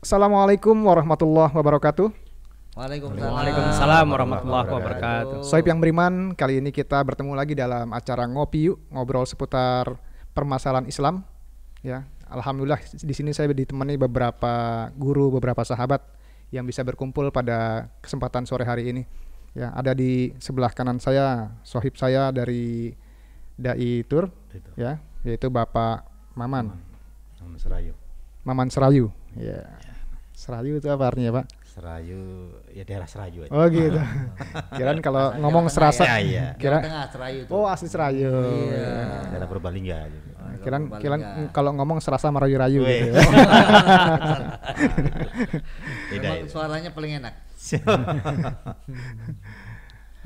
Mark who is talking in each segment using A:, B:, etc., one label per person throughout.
A: Assalamualaikum warahmatullahi wabarakatuh.
B: Waalaikumsalam warahmatullahi wabarakatuh.
A: Sohib yang beriman, kali ini kita bertemu lagi dalam acara Ngopi Yuk, ngobrol seputar permasalahan Islam. Ya, alhamdulillah di sini saya ditemani beberapa guru, beberapa sahabat yang bisa berkumpul pada kesempatan sore hari ini. Ya, ada di sebelah kanan saya sohib saya dari Dai Tur, ya, yaitu Bapak Maman. Maman Serayu. Ya. Serayu itu apa artinya, Pak?
C: Serayu, ya daerah Serayu aja.
A: Oh gitu. Kirain kalau ngomong Serasa.
C: Iya.
A: Kira
D: Tengah Serayu itu.
A: Oh, asli Serayu.
D: Iya.
C: Daerah Purbalingga aja.
A: Kirain kalau ngomong Serasa merayu-rayu gitu.
C: Beda
D: Memang
C: itu.
D: suaranya paling enak.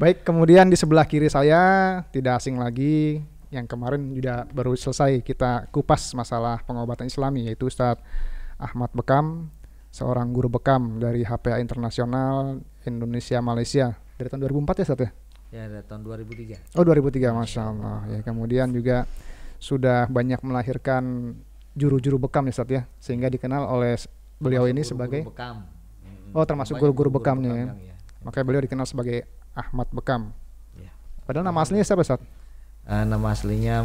A: Baik, kemudian di sebelah kiri saya tidak asing lagi yang kemarin juga baru selesai kita kupas masalah pengobatan Islami, yaitu Ustadz Ahmad Bekam, seorang guru bekam dari HPA Internasional Indonesia Malaysia dari tahun 2004 ya Ustadz ya?
D: Ya, dari tahun 2003.
A: Oh 2003, Masya Allah ya. Kemudian juga sudah banyak melahirkan juru-juru bekam ya Ustadz ya, sehingga dikenal oleh beliau ini sebagai
D: bekam.
A: Oh termasuk
D: Banyak
A: guru-guru
D: guru-guru
A: bekamnya ya.
D: bekam, ya.
A: Makanya beliau dikenal sebagai Ahmad Bekam.
D: Ya.
A: Padahal nama aslinya siapa Ustadz?
D: Nama aslinya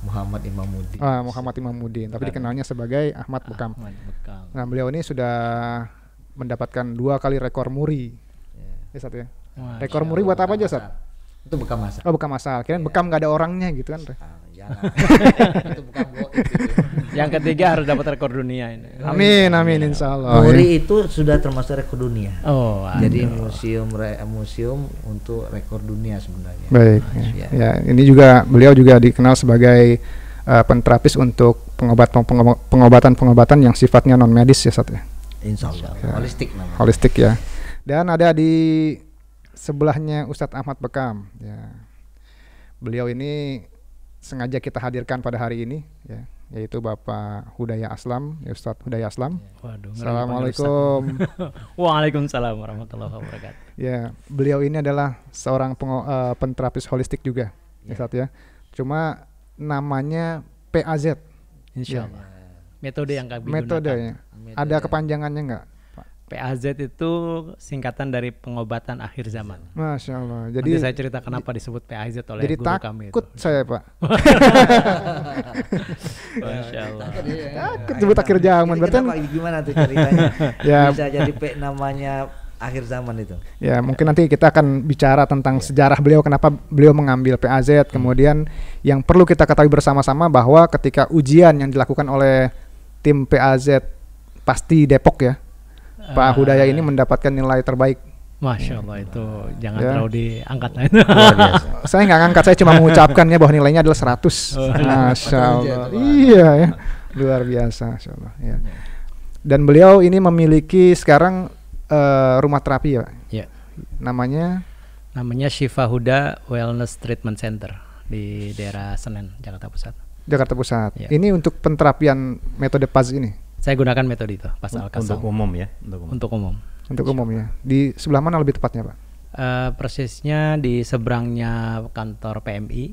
D: Muhammad Imamuddin.
A: Muhammad Imamuddin, tapi dikenalnya sebagai Ahmad Bekam.
D: Ahmad Bekam.
A: Nah beliau ini sudah mendapatkan 2 kali rekor muri
D: Ya.
A: ya Ustadz ya.
B: Wah,
A: Rekor muri buat apa aja Ustadz?
D: Itu bekam masak.
A: Oh bekam asal, kirain bekam gak ada orangnya gitu kan.
D: Jangan. Itu bekam goib itu.
B: Yang ketiga harus dapat rekor dunia ini.
A: Amin amin insya Allah.
D: Muri itu sudah termasuk rekor dunia.
B: Oh,
D: Jadi museum untuk rekor dunia sebenarnya.
A: Baik.
D: Ya.
A: Ya, ini juga beliau juga dikenal sebagai penterapis untuk pengobatan yang sifatnya non medis ya Ustadz ya.
D: Insya Allah. Holistik namanya.
A: Holistik ya. Dan ada di sebelahnya Ustadz Ahmad Bekam ya. Beliau ini sengaja kita hadirkan pada hari ini ya, yaitu Bapak Hudaya Aslam, ya Ustadz Hudaya Aslam.
B: Waduh,
A: Assalamualaikum.
B: Waalaikumsalam warahmatullahi wabarakatuh.
A: Ya, beliau ini adalah seorang penterapis holistik juga, ya Ustadz ya. Cuma namanya PAZ.
B: Insya Allah. Metode yang kami gunakan.
A: Metodenya. Ada kepanjangannya enggak?
B: PAZ itu singkatan dari pengobatan akhir zaman.
A: Masya Allah.
B: Jadi
A: Jadi
B: saya cerita kenapa disebut PAZ oleh
A: jadi
B: guru kami itu.
A: takut saya Pak.
B: Masya Allah.
A: Takut disebut akhir zaman. Berarti kan
D: Gimana tuh ceritanya?
A: Ya.
D: Bisa jadi namanya akhir zaman itu.
A: ya mungkin nanti kita akan bicara tentang sejarah beliau, kenapa beliau mengambil PAZ. Kemudian yang perlu kita ketahui bersama-sama bahwa ketika ujian yang dilakukan oleh tim PAZ pasti Depok ya, Pak Hudaya ini mendapatkan nilai terbaik.
B: Masya Allah, itu jangan
A: Ya.
B: terlalu diangkat lah.
C: Luar biasa.
A: Saya nggak ngangkat, saya cuma mengucapkannya bahwa nilainya adalah 100. Masya Allah. Iya ya, luar biasa. Masya Allah. Ya. Dan beliau ini memiliki sekarang rumah terapi ya, Pak?
B: Ya.
A: Namanya
B: Namanya Syifa Huda Wellness Treatment Center di daerah Senen, Jakarta Pusat.
A: Jakarta Pusat.
B: Ya.
A: Ini untuk penterapian metode PAZ ini
B: Saya gunakan metode itu, pas Al-Kasal.
C: Untuk umum ya,
B: Untuk umum.
A: untuk umum ya. Di sebelah mana lebih tepatnya, Pak?
B: Persisnya di seberangnya kantor PMI.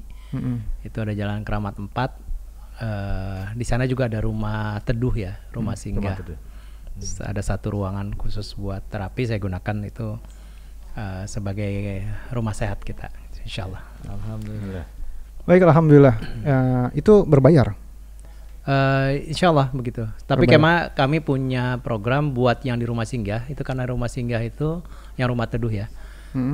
B: Itu ada Jalan Keramat 4. Di sana juga ada rumah teduh ya, rumah singgah.
C: Teduh.
B: Ada satu ruangan khusus buat terapi, saya gunakan itu sebagai rumah sehat kita, insya Allah.
D: Alhamdulillah.
A: Baik, alhamdulillah. Itu berbayar.
B: Insya Allah begitu. Tapi kami punya program buat yang di rumah singgah. Itu karena rumah singgah itu yang rumah teduh ya.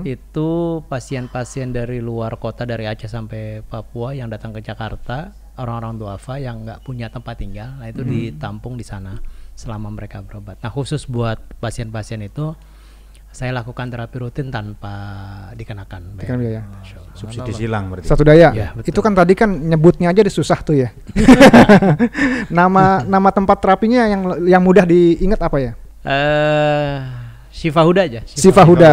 B: Itu pasien-pasien dari luar kota, dari Aceh sampai Papua yang datang ke Jakarta, orang-orang duafa yang nggak punya tempat tinggal. Nah itu ditampung di sana selama mereka berobat. Nah khusus buat pasien-pasien itu saya lakukan terapi rutin tanpa dikenakan
A: Dikenakan biaya.
C: Subsidi silang berarti.
A: Satu daya.
B: Ya, betul.
A: Itu kan tadi kan nyebutnya aja susah tuh ya. nama tempat terapinya yang mudah diingat apa ya?
B: Syifa Huda aja.
A: Syifa Huda.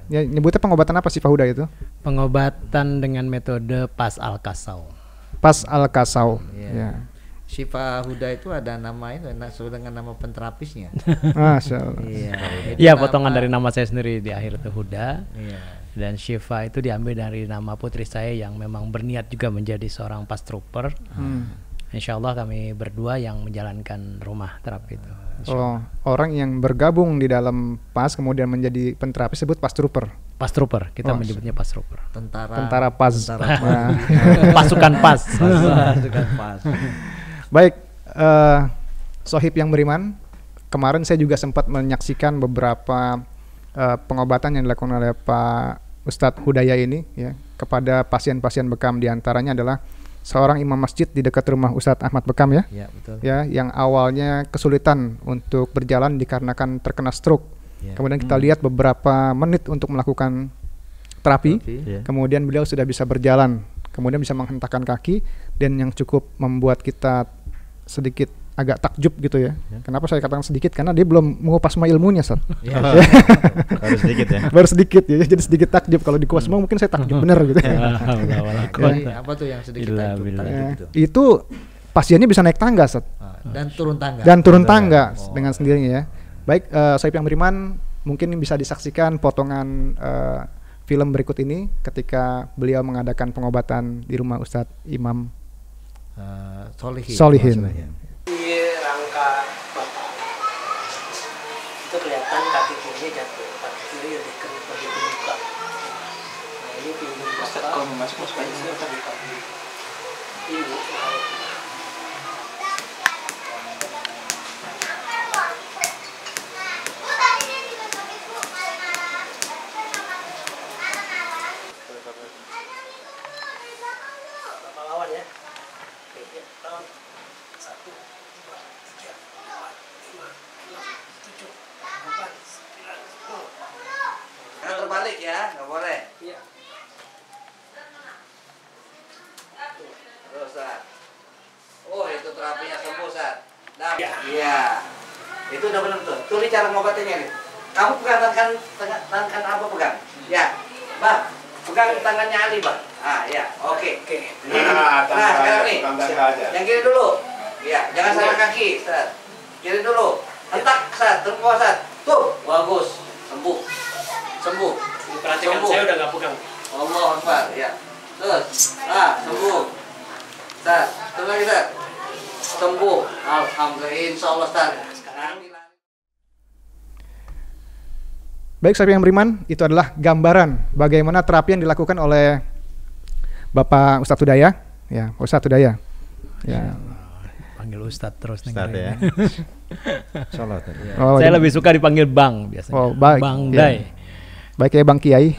A: Ya, nyebutnya pengobatan apa Syifa Huda itu?
B: Pengobatan dengan metode pas Al-Kasal.
A: Pas Al-Kasau.
D: Iya.
A: Ya.
D: Syifa Huda itu ada nama itu sesuai dengan nama penterapisnya.
A: Masya Allah.
D: Iya.
B: Iya, potongan dari nama saya sendiri di akhir itu Huda.
D: Iya.
B: Dan Syifa itu diambil dari nama putri saya yang memang berniat juga menjadi seorang pas trooper. Insya Allah kami berdua yang menjalankan rumah terapi itu.
A: Oh, orang yang bergabung di dalam PAS kemudian menjadi penterapi sebut PAS Trooper.
B: PAS Trooper, kita
A: Oh,
B: menyebutnya PAS Trooper.
A: Tentara PAS. Nah,
B: Pasukan PAS.
D: Pasukan PAS.
A: baik, Sohib yang beriman, kemarin saya juga sempat menyaksikan beberapa pengobatan yang dilakukan oleh Pak Ustadz Hudaya ini ya kepada pasien-pasien bekam, diantaranya adalah seorang imam masjid di dekat rumah Ustadz Ahmad Bekam ya.
D: Ya, betul.
A: Ya, yang awalnya kesulitan untuk berjalan dikarenakan terkena stroke.
D: Ya.
A: Kemudian kita lihat beberapa menit untuk melakukan terapi,
C: Iya.
A: kemudian beliau sudah bisa berjalan, kemudian bisa menghentakkan kaki, dan yang cukup membuat kita sedikit agak takjub gitu ya. Kenapa saya katakan sedikit? Karena dia belum mengupas semua ilmunya, Ustaz.
D: Ya.
C: Baru sedikit ya.
A: Baru sedikit ya, jadi sedikit takjub. Kalau dikupas semua mungkin saya takjub bener gitu.
D: Jadi apa tuh yang sedikit
B: Illa
D: takjub
B: billah.
D: tadi
A: Ya,
D: gitu?
A: itu pasiennya bisa naik tangga, Ustaz.
D: Dan turun tangga.
A: Dan turun tangga dengan sendirinya ya. Baik, Sohib yang beriman, mungkin bisa disaksikan potongan film berikut ini ketika beliau mengadakan pengobatan di rumah Ustadz Imam Solihin.
B: Di rangka bapak itu kelihatan kaki kiri jatuh, kaki kiri lebih terbuka. Nah ini pinggul bapak. Kalau masuk ini tadi kaki ibu. Lawan ya. Oke, lawan. 1, 2, 3, 4, 5, 6, 7, 8, 9, 10.
E: Jangan terbalik ya, nggak boleh.
B: Iya.
E: Terus, Sat. Oh, itu terapinya sembuh, Sat. Nah, iya. Itu udah benar tuh. Tuh nih cara ngobatinnya nih. Kamu pegang tangan apa pegang? Ya, Bang. Pegang tangannya Ali, Bang. Ah, ya. Oke. Nah, sekarang nih. Yang kiri dulu. Ya, jangan salah kaki, Sat. Kiri dulu. Hentak, Sat. Terus, Sat. Tuh, bagus. Sembuh. Sembuh.
B: Perhatikan
E: Sembuh.
B: saya udah nggak pegang.
E: Allah Akbar, ya. Terus, sembuh. Sat, terus lagi, Sat. Sembuh. Alhamdulillah, insya Allah, Sat. Sekarang
A: Baik, Sohib yang beriman, itu adalah gambaran bagaimana terapi yang dilakukan oleh Bapak Ustadz Hudaya, ya, Ustadz Hudaya. Ya.
B: Panggil Ustadz terus nih.
C: Start ya. Salat tadi.
A: Oh,
B: Saya lebih suka dipanggil Bang biasanya.
A: Oh, baik.
B: Bang
A: Ya.
B: Day.
A: Baik ya Bang Kiai.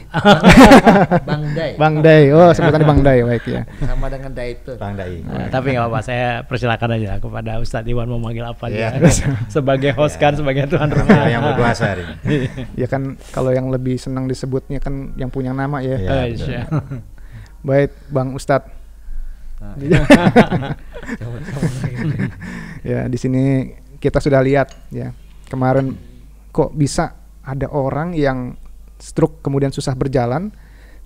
D: Bang Day.
A: Bang Day. Oh, sebutannya Bang Day, baik ya.
D: Sama dengan Day itu.
C: Bang Dai.
B: Nah, tapi nggak apa-apa, saya persilakan aja kepada Ustadz Iwan mau manggil apa
C: Iya.
B: dia. Sebagai host kan, sebagai tuan rumah.
C: Namanya yang berkuasa hari ini.
A: Ya kan kalau yang lebih senang disebutnya kan yang punya nama ya.
C: Iya.
B: Insya.
A: Baik, Bang Ustadz. Ya, di sini kita sudah lihat ya. Kemarin kok bisa ada orang yang stroke kemudian susah berjalan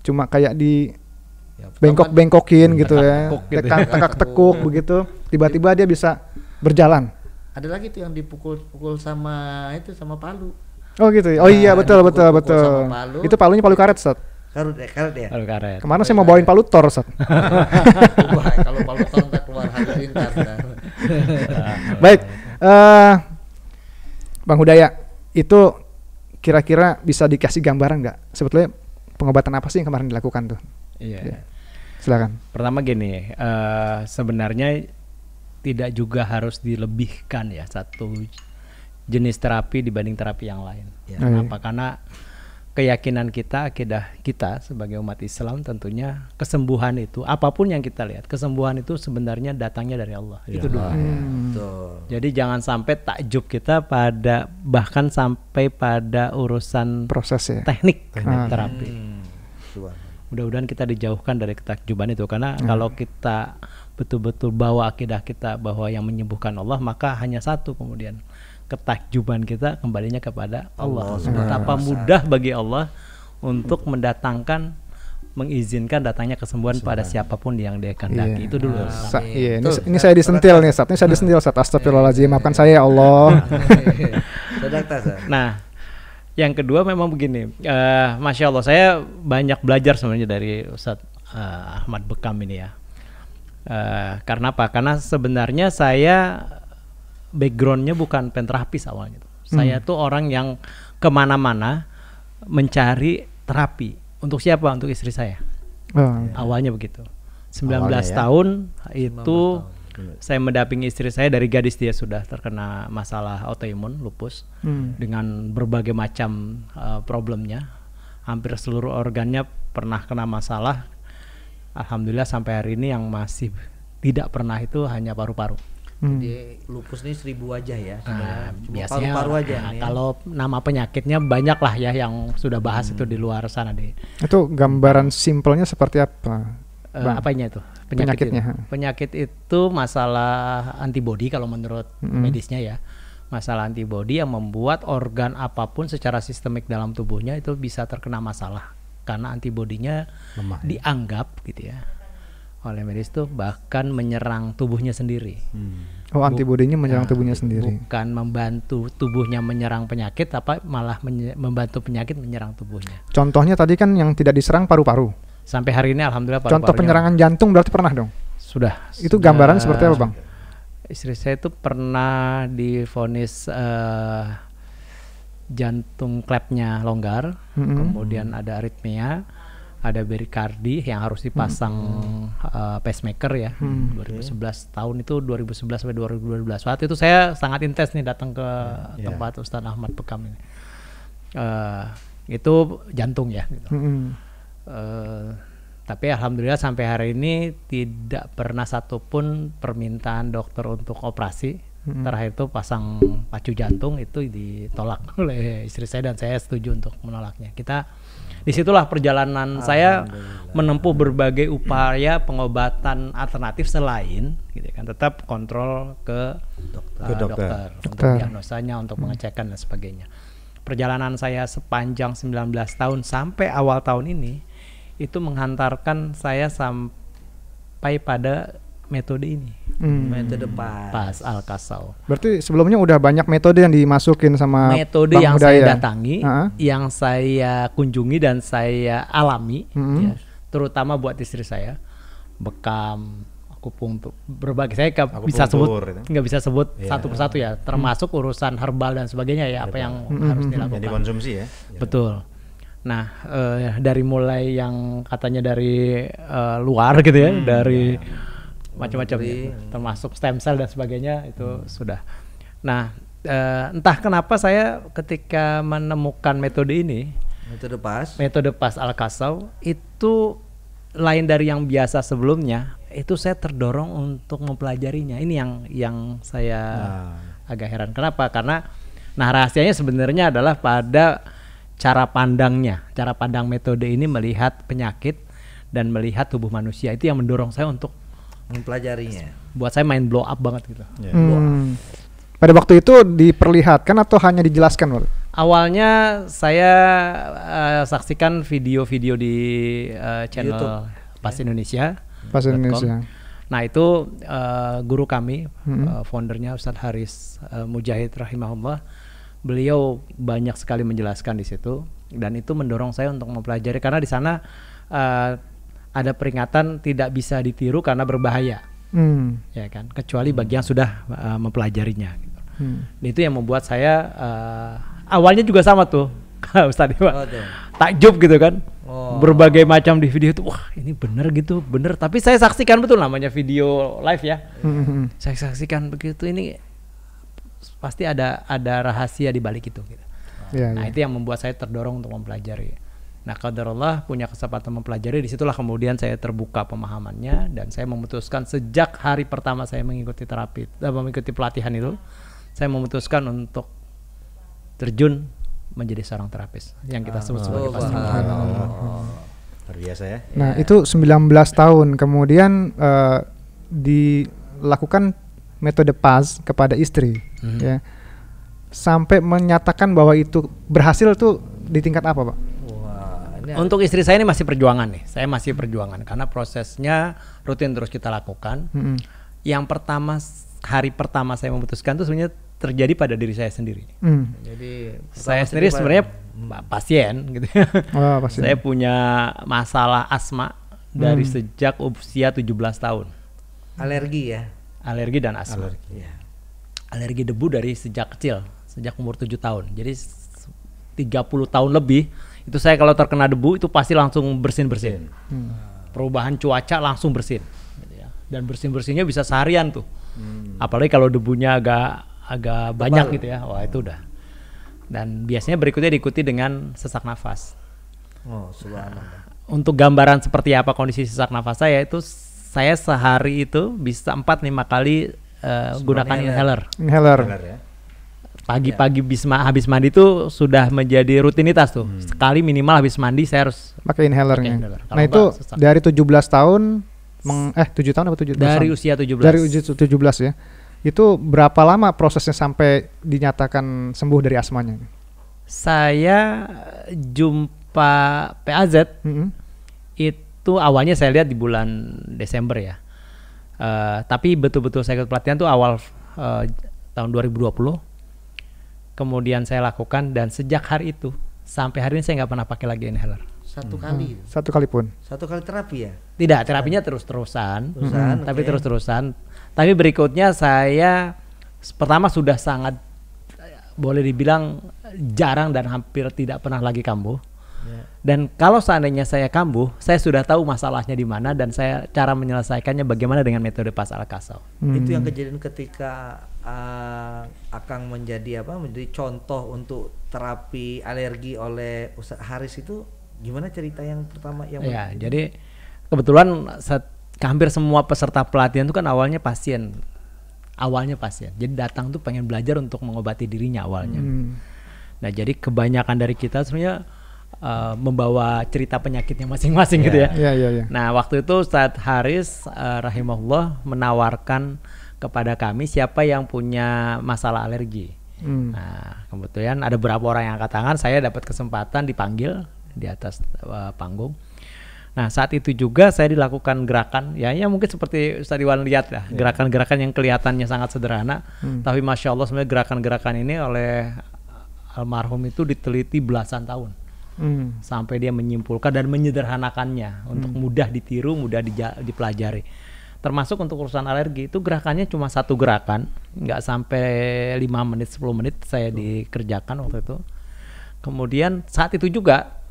A: cuma kayak di
D: Ya,
A: bengkok-bengkokin gitu ya.
B: Tekuk gitu.
A: Tekak-tekuk begitu. Tiba-tiba dia bisa berjalan.
D: ada lagi tuh yang dipukul-pukul sama itu sama palu.
A: Oh gitu. Oh iya, betul betul
D: dipukul-pukul
A: betul.
D: sama palu.
A: Itu palunya palu karet, Ustaz.
D: Karet ya.
B: Aduh karet.
A: Kemarin saya mau bawain palu Thor, Ustaz.
D: Wah, kalau palu tontak keluar halilintar.
A: Baik, Bang Hudaya, itu kira-kira bisa dikasih gambaran nggak? Sebetulnya pengobatan apa sih yang kemarin dilakukan tuh?
B: Iya.
A: Ya. Silakan.
B: Pertama gini, sebenarnya tidak juga harus dilebihkan ya satu jenis terapi dibanding terapi yang lain.
D: Ya.
B: Kenapa? Karena keyakinan kita, akidah kita sebagai umat Islam tentunya kesembuhan itu, apapun yang kita lihat, kesembuhan itu sebenarnya datangnya dari Allah. Itu dulu.
D: Betul.
B: Jadi jangan sampai takjub kita pada bahkan sampai pada urusan
A: Proses ya.
B: teknik terapi.
D: Tuan.
B: Mudah-mudahan kita dijauhkan dari ketakjuban itu, karena kalau kita betul-betul bawa akidah kita bahwa yang menyembuhkan Allah, maka hanya satu, kemudian ketakjuban kita kembalinya kepada Allah. Betapa mudah bagi Allah untuk mendatangkan, mengizinkan datangnya kesembuhan pada siapapun yang dia kehendaki.
A: Iya.
B: Itu dulu.
A: Iya, ini saya disentil nih, Ustaz. Ini saya disentil, Ustaz. Astagfirullahaladzim, maafkan saya ya Allah.
B: Nah, yang kedua memang begini, Masya Allah, saya banyak belajar sebenarnya dari Ustadz Ahmad Bekam ini ya. Karena apa? Karena sebenarnya saya backgroundnya bukan penterapis awalnya. Saya tuh orang yang kemana-mana mencari terapi. Untuk siapa? Untuk istri saya. Awalnya begitu. 19
C: Awalnya ya.
B: tahun itu saya mendampingi istri saya dari gadis dia sudah terkena masalah autoimun lupus dengan berbagai macam problemnya. Hampir seluruh organnya pernah kena masalah. Alhamdulillah sampai hari ini yang masih tidak pernah itu hanya paru-paru.
D: Jadi lupus ini 1000 wajah ya. Cuma
B: Biasanya
D: paru-paru aja. nih ya.
B: kalau nama penyakitnya banyak lah ya yang sudah bahas itu di luar sana deh.
A: Itu gambaran simpelnya seperti apa?
B: Apanya itu?
A: Penyakitnya.
B: Penyakit itu masalah antibodi kalau menurut medisnya ya. Masalah antibodi yang membuat organ apapun secara sistemik dalam tubuhnya itu bisa terkena masalah karena antibodinya
C: Lemah, ya.
B: dianggap gitu ya oleh medis tuh bahkan menyerang tubuhnya sendiri.
A: Oh, antibodinya menyerang tubuhnya sendiri.
B: Bukan membantu tubuhnya menyerang penyakit, apa malah membantu penyakit menyerang tubuhnya.
A: Contohnya tadi kan yang tidak diserang paru-paru.
B: Sampai hari ini alhamdulillah
A: Contoh
B: paru-parunya
A: penyerangan jantung berarti pernah dong?
B: sudah.
A: Itu gambaran seperti apa, Bang?
B: Istri saya itu pernah divonis jantung klepnya longgar, kemudian ada aritmia, ada berikardi yang harus dipasang pacemaker ya. 2011 tahun itu 2011 sampai 2012. Saat itu saya sangat intens nih datang ke tempat Ustadz Ahmad Bekam ini. Itu jantung ya. Gitu. Tapi alhamdulillah sampai hari ini tidak pernah satupun permintaan dokter untuk operasi. Terakhir itu pasang pacu jantung itu ditolak oleh istri saya dan saya setuju untuk menolaknya. Disitulah perjalanan saya menempuh berbagai upaya pengobatan alternatif selain gitu kan, tetap kontrol ke dokter untuk diagnosanya, untuk pengecekan dan sebagainya. Perjalanan saya sepanjang 19 tahun sampai awal tahun ini itu menghantarkan saya sampai pada metode ini.
D: Metode
B: Pas Al-Kasau.
A: Berarti sebelumnya udah banyak metode yang dimasukin sama
B: metode
A: Bang
B: yang
A: Hudaya.
B: saya datangi, yang saya kunjungi dan saya alami, ya, terutama buat istri saya, bekam, akupunktur, berbagai saya nggak bisa sebut satu persatu ya, termasuk urusan herbal dan sebagainya ya, apa yang harus dilakukan.
C: Jadi konsumsi ya.
B: Betul. Nah, dari mulai yang katanya dari luar gitu ya, dari macam-macam, termasuk stem cell dan sebagainya itu sudah. Nah, entah kenapa saya ketika menemukan metode ini, metode pas Al-Kasau itu lain dari yang biasa sebelumnya. Itu saya terdorong untuk mempelajarinya. Ini yang saya agak heran. Kenapa? Karena rahasianya sebenarnya adalah pada cara pandangnya, cara pandang metode ini melihat penyakit dan melihat tubuh manusia. Itu yang mendorong saya untuk
D: mempelajarinya.
B: Buat saya mind blow up banget gitu.
A: Pada waktu itu diperlihatkan atau hanya dijelaskan, Wal?
B: Awalnya saya saksikan video-video di channel YouTube, Pas Indonesia.
A: Pas Indonesia.
B: Nah itu guru kami, foundernya Ustadz Haris Mujahid rahimahullah, beliau banyak sekali menjelaskan di situ dan itu mendorong saya untuk mempelajari karena di sana ada peringatan tidak bisa ditiru karena berbahaya, ya kan, kecuali bagi yang sudah mempelajarinya. Gitu. Dan itu yang membuat saya awalnya juga sama tuh, Ustadz Dewa, takjub gitu kan, berbagai macam di video itu, wah ini bener gitu, bener. Tapi saya saksikan betul namanya video live ya, saya saksikan begitu, ini pasti ada rahasia di balik itu. Gitu. Nah itu yang membuat saya terdorong untuk mempelajari. Nah, qadarullah punya kesempatan mempelajari, disitulah kemudian saya terbuka pemahamannya dan saya memutuskan sejak hari pertama saya mengikuti mengikuti pelatihan itu, saya memutuskan untuk terjun menjadi seorang terapis yang kita sebut sebagai pasti.
C: Luar biasa ya.
A: Nah, itu 19 tahun kemudian dilakukan metode pas kepada istri, ya. Sampai menyatakan bahwa itu berhasil tuh di tingkat apa, Pak?
B: Untuk istri saya ini masih perjuangan nih. Saya masih perjuangan karena prosesnya rutin terus kita lakukan. Yang pertama, hari pertama saya memutuskan itu sebenarnya terjadi pada diri saya sendiri.
D: Jadi
B: saya sendiri sebenarnya pasien gitu. Saya punya masalah asma dari sejak usia 17 tahun.
D: Alergi ya.
B: Alergi dan asma.
C: Alergi.
D: Ya.
B: Alergi debu dari sejak kecil, sejak umur 7 tahun. Jadi 30 tahun lebih itu saya kalau terkena debu itu pasti langsung bersin-bersin. Perubahan cuaca langsung bersin. Gitu ya. Dan bersin-bersinnya bisa seharian tuh. Apalagi kalau debunya agak banyak gitu ya. Wah, itu udah. Dan biasanya berikutnya diikuti dengan sesak nafas.
D: Oh, subhanallah.
B: Untuk gambaran seperti apa kondisi sesak nafas saya itu, saya sehari itu bisa 4-5 kali gunakan inhaler.
A: Inhaler.
C: Benar ya.
B: Pagi-pagi habis mandi itu sudah menjadi rutinitas tuh. Sekali minimal habis mandi saya harus
A: Pakai inhalernya.
B: inhaler. Kalau
A: Nah itu
B: enggak, sesak.
A: dari 17 tahun 7 tahun apa 17
B: dari
A: tahun?
B: usia 17.
A: Dari usia 17 ya. Itu berapa lama prosesnya sampai dinyatakan sembuh dari asmanya?
B: Saya jumpa PAZ itu awalnya saya lihat di bulan Desember ya. Tapi betul-betul saya ikut pelatihan tuh awal tahun 2020. Kemudian saya lakukan dan sejak hari itu sampai hari ini saya nggak pernah pakai lagi inhaler.
D: Satu kali.
A: Satu kali pun.
D: Satu kali terapi ya.
B: Tidak, terapinya terus-terusan. Tapi
D: oke.
B: terus-terusan. Tapi berikutnya saya pertama sudah sangat boleh dibilang jarang dan hampir tidak pernah lagi kambuh. Dan kalau seandainya saya kambuh, saya sudah tahu masalahnya di mana dan saya cara menyelesaikannya bagaimana dengan metode pas al-kasau.
D: Itu yang kejadian ketika Akang menjadi contoh untuk terapi alergi oleh Ustaz Haris itu gimana cerita yang pertama yang
B: Ya, jadi kebetulan hampir semua peserta pelatihan itu kan awalnya pasien. Jadi datang tuh pengen belajar untuk mengobati dirinya awalnya. Nah, jadi kebanyakan dari kita sebenarnya membawa cerita penyakitnya masing-masing gitu ya.
A: Iya.
B: Nah, waktu itu Ustadz Haris rahimahullah menawarkan kepada kami siapa yang punya masalah alergi. Nah, kebetulan ada beberapa orang yang angkat tangan, saya dapat kesempatan dipanggil di atas panggung. Nah, saat itu juga saya dilakukan gerakan ya mungkin seperti Ustadz Iwan lihat ya, gerakan-gerakan yang kelihatannya sangat sederhana, tapi masya Allah sebenarnya gerakan-gerakan ini oleh almarhum itu diteliti belasan tahun. Sampai dia menyimpulkan dan menyederhanakannya untuk mudah ditiru, mudah dipelajari. Termasuk untuk urusan alergi itu gerakannya cuma satu gerakan, nggak sampai 5 menit 10 menit saya dikerjakan waktu itu. Kemudian saat itu juga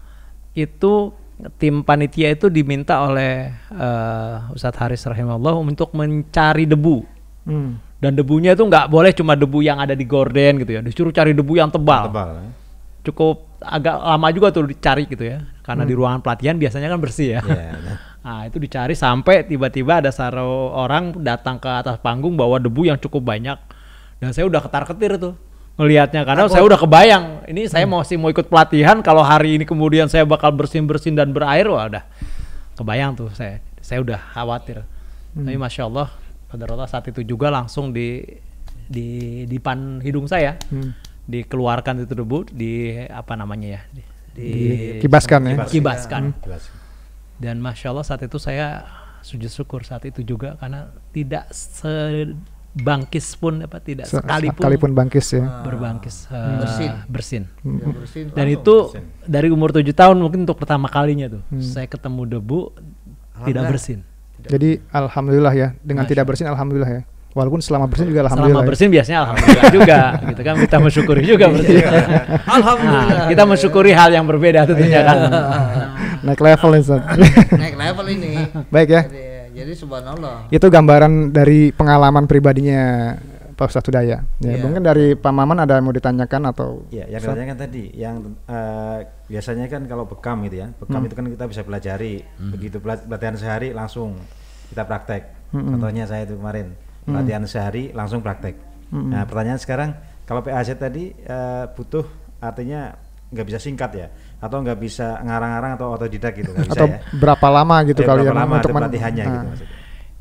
B: itu tim panitia itu diminta oleh Ustadz Haris rahimahullah untuk mencari debu. Dan debunya itu nggak boleh cuma debu yang ada di gorden gitu ya, disuruh cari debu yang tebal. Cukup agak lama juga tuh dicari gitu ya, karena di ruangan pelatihan biasanya kan bersih ya. Nah, itu dicari sampai tiba-tiba ada satu orang datang ke atas panggung bawa debu yang cukup banyak, dan saya udah ketar-ketir tuh ngelihatnya karena saya udah kebayang ini saya mau ikut pelatihan, kalau hari ini kemudian saya bakal bersin-bersin dan berair, wah udah kebayang tuh saya udah khawatir. Tapi masya Allah qadarullah saat itu juga langsung di depan hidung saya dikeluarkan itu debu, dikibaskan. Dan masya Allah saat itu saya sujud syukur saat itu juga karena tidak sebangkis pun
A: sekalipun bangkis ya.
B: Berbangkis bersin. Dan
D: langsung
B: itu dari umur 7 tahun mungkin untuk pertama kalinya tuh saya ketemu debu tidak bersin.
A: Jadi alhamdulillah ya, dengan tidak bersin alhamdulillah ya. Walaupun selama bersin juga alhamdulillah.
B: Selama bersin biasanya alhamdulillah juga gitu kan, kita mensyukuri juga bersin. Alhamdulillah. Nah, kita mensyukuri hal yang berbeda tentunya kan.
A: Naik level nih Ustaz.
D: Naik level ini.
A: Baik ya.
D: Jadi subhanallah.
A: Itu gambaran dari pengalaman pribadinya Pak Ustadz Hudaya. Ya, mungkin dari Pak Maman ada yang mau ditanyakan atau?
C: Ya, yang ditanyakan tadi, yang biasanya kan kalau bekam gitu ya, bekam itu kan kita bisa pelajari. Begitu pelatihan sehari langsung kita praktek. Contohnya saya itu kemarin pelatihan sehari langsung praktek. Nah, pertanyaan sekarang kalau PAZ tadi butuh, artinya nggak bisa singkat ya, atau nggak bisa ngarang-ngarang atau otodidak gitu, nggak bisa
A: atau
C: ya?
A: Berapa lama gitu kali
C: berapa
A: ya
C: lama
A: untuk
C: ada pelatihannya gitu maksudnya?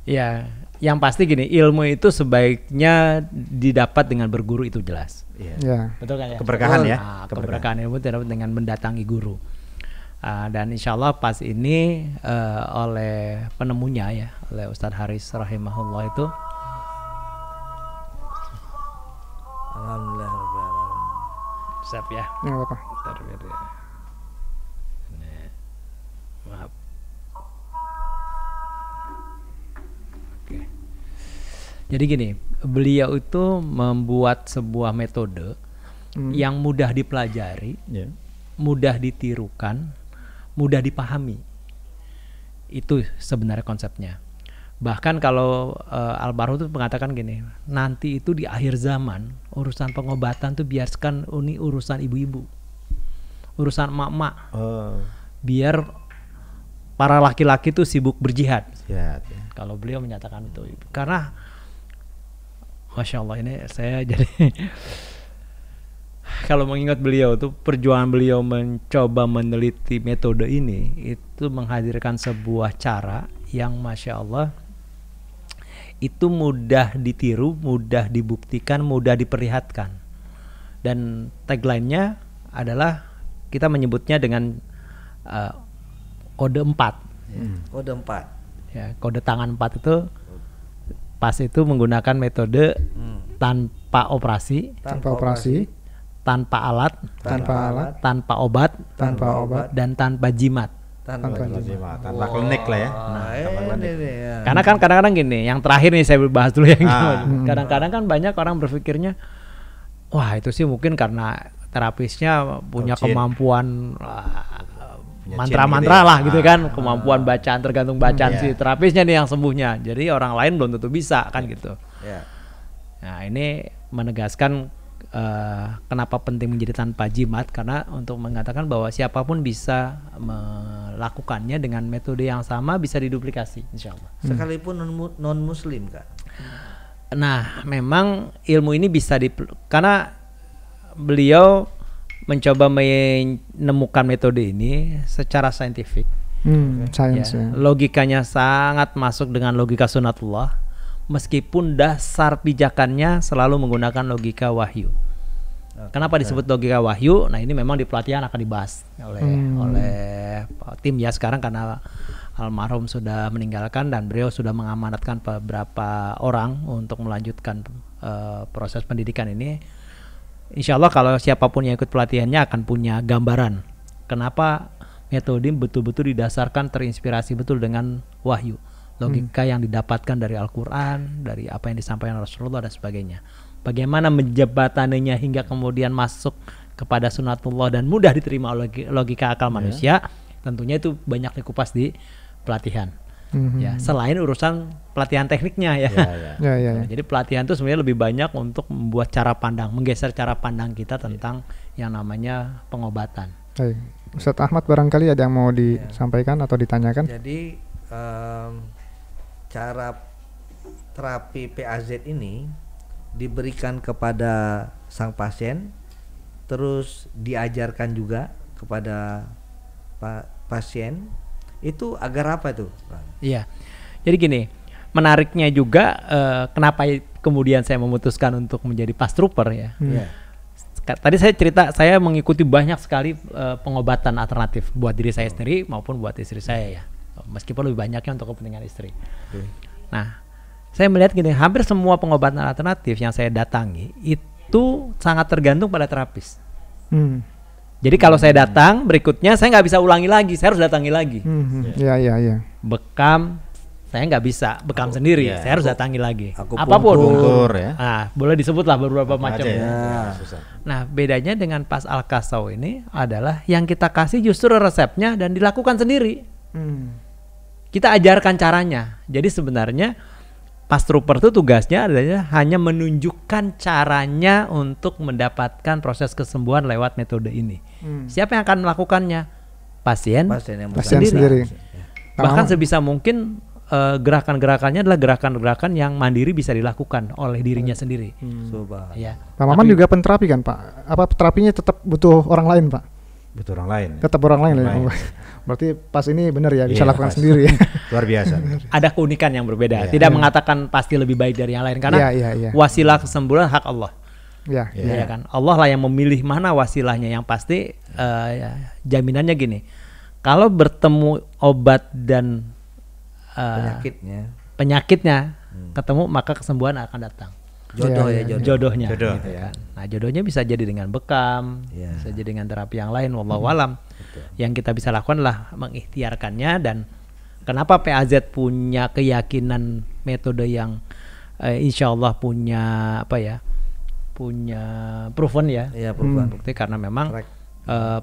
B: Ya, yang pasti gini, ilmu itu sebaiknya didapat dengan berguru, itu jelas.
A: Ya.
B: Betul kan ya?
C: Keberkahan ya.
B: Keberkahan ilmu didapat dengan mendatangi guru. Dan insya Allah pas ini oleh penemunya ya, oleh Ustadz Haris rahimahullah itu.
D: Alhamdulillah.
B: Siap ya.
A: Nggak apa-apa.
B: Bentar, biar ya. Maaf. Oke. Jadi gini, beliau itu membuat sebuah metode yang mudah dipelajari, mudah ditirukan, mudah dipahami. Itu sebenarnya konsepnya. Bahkan kalau Al-Barhu itu mengatakan gini, nanti itu di akhir zaman urusan pengobatan tuh biarkan ini urusan ibu-ibu, urusan emak-emak, biar para laki-laki tuh sibuk berjihad. Kalau beliau menyatakan itu, karena Masya Allah ini saya jadi kalau mengingat beliau tuh perjuangan beliau mencoba meneliti metode ini itu menghadirkan sebuah cara yang Masya Allah itu mudah ditiru, mudah dibuktikan, mudah diperlihatkan. Dan tagline-nya adalah kita menyebutnya dengan kode 4.
D: Kode 4.
B: Ya, kode tangan 4 itu pas itu menggunakan metode tanpa operasi, tanpa alat, tanpa obat, dan tanpa jimat.
C: Tanpa klinik lah ya.
B: Karena kan kadang-kadang gini, yang terakhir nih saya bahas dulu yang kadang-kadang kan banyak orang berpikirnya, wah itu sih mungkin karena terapisnya punya kemampuan mantra-mantra lah gitu kan, kemampuan bacaan tergantung bacaan si terapisnya nih yang sembuhnya. Jadi orang lain belum tentu bisa kan gitu. Nah ini menegaskan kenapa penting menjadi tanpa jimat, karena untuk mengatakan bahwa siapapun bisa melakukannya dengan metode yang sama, bisa diduplikasi insyaallah.
D: Sekalipun non muslim kan.
B: Nah memang ilmu ini bisa karena beliau mencoba menemukan metode ini secara saintifik.
A: Sains ya.
B: Logikanya sangat masuk dengan logika sunatullah, meskipun dasar pijakannya selalu menggunakan logika wahyu. Kenapa disebut logika wahyu? Nah ini memang di pelatihan akan dibahas oleh tim ya sekarang, karena almarhum sudah meninggalkan dan beliau sudah mengamanatkan beberapa orang untuk melanjutkan proses pendidikan ini. Insya Allah kalau siapapun yang ikut pelatihannya akan punya gambaran kenapa metode betul-betul didasarkan, terinspirasi betul dengan wahyu, logika yang didapatkan dari Al-Quran, dari apa yang disampaikan Rasulullah dan sebagainya. Bagaimana menjebataninya hingga kemudian masuk kepada sunatullah dan mudah diterima oleh logika akal manusia, tentunya itu banyak dikupas di pelatihan. Ya, selain urusan pelatihan tekniknya ya. Jadi pelatihan itu sebenarnya lebih banyak untuk membuat cara pandang, menggeser cara pandang kita tentang yang namanya pengobatan.
A: Ustadz Ahmad barangkali ada yang mau disampaikan atau ditanyakan?
D: Jadi cara terapi PAZ ini diberikan kepada sang pasien, terus diajarkan juga kepada pasien. Itu agar apa tuh?
B: Iya, jadi gini, menariknya juga kenapa kemudian saya memutuskan untuk menjadi Pas Trooper ya. Tadi saya cerita, saya mengikuti banyak sekali pengobatan alternatif buat diri saya sendiri maupun buat istri saya ya, meskipun lebih banyaknya untuk kepentingan istri. Nah, saya melihat gini, hampir semua pengobatan alternatif yang saya datangi itu sangat tergantung pada terapis. Jadi kalau saya datang, berikutnya saya nggak bisa ulangi lagi, saya harus datangi lagi. Bekam, saya nggak bisa bekam sendiri, saya harus datangi lagi. Apapun, boleh disebutlah beberapa macam. Nah, bedanya dengan Pas Al-Kasau ini adalah yang kita kasih justru resepnya dan dilakukan sendiri. Kita ajarkan caranya. Jadi sebenarnya Pas Trooper itu tugasnya adalah hanya menunjukkan caranya untuk mendapatkan proses kesembuhan lewat metode ini. Siapa yang akan melakukannya? Pasien sendiri. Bahkan sebisa mungkin gerakan-gerakannya adalah gerakan-gerakan yang mandiri, bisa dilakukan oleh dirinya sendiri.
A: Ya. Pak Maman juga penterapi kan Pak? Apa terapinya tetap butuh orang lain Pak?
C: Butuh orang lain.
A: Tetap orang lain. Berarti Pas ini benar ya, bisa lakukan sendiri ya.
C: Luar biasa.
B: Ada keunikan yang berbeda. Tidak mengatakan pasti lebih baik dari yang lain, karena wasilah kesembuhan hak Allah. Ya kan? Allah lah yang memilih mana wasilahnya. Yang pasti jaminannya gini. Kalau bertemu obat dan penyakitnya ketemu, maka kesembuhan akan datang. Jodohnya gitu kan. Nah, jodohnya bisa jadi dengan bekam, bisa jadi dengan terapi yang lain, wallahu alam. Yang kita bisa lakukan adalah mengikhtiarkannya. Dan kenapa PAZ punya keyakinan metode yang insya Allah punya punya proven ya,
D: proven.
B: bukti karena memang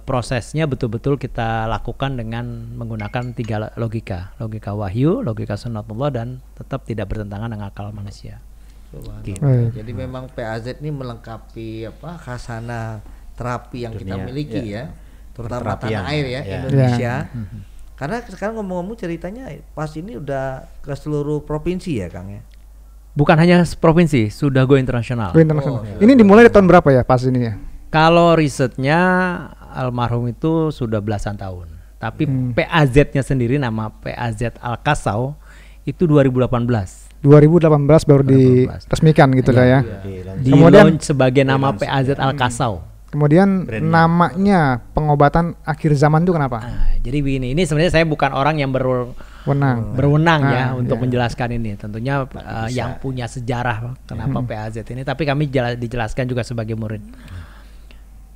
B: prosesnya betul-betul kita lakukan dengan menggunakan 3 logika wahyu, logika sunnatullah, dan tetap tidak bertentangan dengan akal manusia.
D: Gitu. Jadi memang PAZ ini melengkapi khasana terapi yang kita miliki ya, terutama tanah air ya, Indonesia. Karena sekarang ngomong-ngomong ceritanya pas ini udah ke seluruh provinsi ya Kang ya.
B: Bukan hanya provinsi, sudah go internasional.
A: Ini dimulai di tahun berapa ya pas ini ya?
B: Kalau risetnya almarhum itu sudah belasan tahun. Tapi PAZ-nya sendiri, nama PAZ Al-Kasau itu 2018
A: baru diresmikan gitu lah ya.
B: Di launch sebagai nama PAZ Al-Kasau.
A: Kemudian namanya pengobatan akhir zaman itu kenapa?
B: Jadi begini, ini sebenarnya saya bukan orang yang berwenang ya untuk menjelaskan ini. Tentunya yang punya sejarah kenapa PAZ ini, tapi kami dijelaskan juga sebagai murid.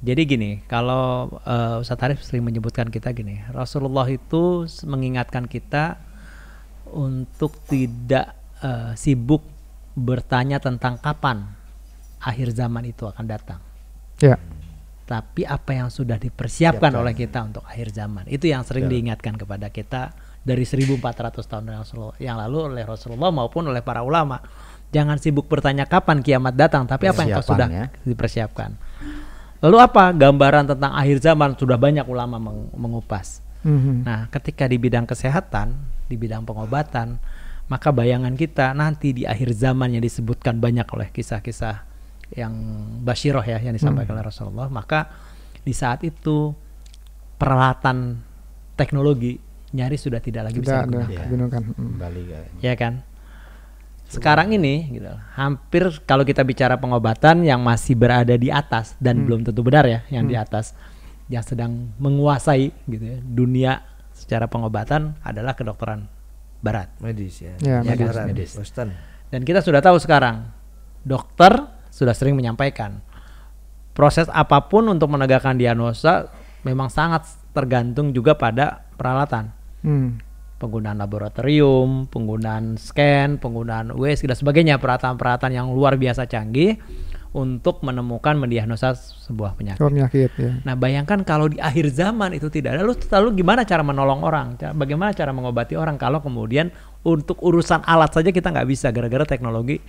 B: Jadi gini, kalau Ustadz Harif sering menyebutkan kita gini, Rasulullah itu mengingatkan kita untuk tidak sibuk bertanya tentang kapan akhir zaman itu akan datang. Ya. Tapi apa yang sudah dipersiapkan oleh kita untuk akhir zaman, itu yang sering diingatkan kepada kita dari 1400 tahun yang lalu oleh Rasulullah maupun oleh para ulama. Jangan sibuk bertanya kapan kiamat datang, tapi apa yang sudah dipersiapkan. Lalu apa gambaran tentang akhir zaman? Sudah banyak ulama mengupas. Nah, ketika di bidang kesehatan, di bidang pengobatan, maka bayangan kita nanti di akhir zaman yang disebutkan banyak oleh kisah-kisah yang basyiroh ya, yang disampaikan oleh Rasulullah, maka di saat itu peralatan teknologi nyaris sudah tidak lagi bisa digunakan. Ya kan? Sekarang ini gitu, hampir kalau kita bicara pengobatan yang masih berada di atas dan belum tentu benar ya, yang di atas yang sedang menguasai gitu ya, dunia secara pengobatan adalah kedokteran barat, medis ya, medis. Dan kita sudah tahu sekarang dokter sudah sering menyampaikan proses apapun untuk menegakkan diagnosa memang sangat tergantung juga pada peralatan. Penggunaan laboratorium, penggunaan scan, penggunaan USG dan sebagainya, peralatan-peralatan yang luar biasa canggih untuk menemukan, mendiagnosa sebuah penyakit. Ya. Nah, bayangkan kalau di akhir zaman itu tidak ada, lalu gimana cara menolong orang? Bagaimana cara mengobati orang kalau kemudian untuk urusan alat saja kita nggak bisa gara-gara teknologi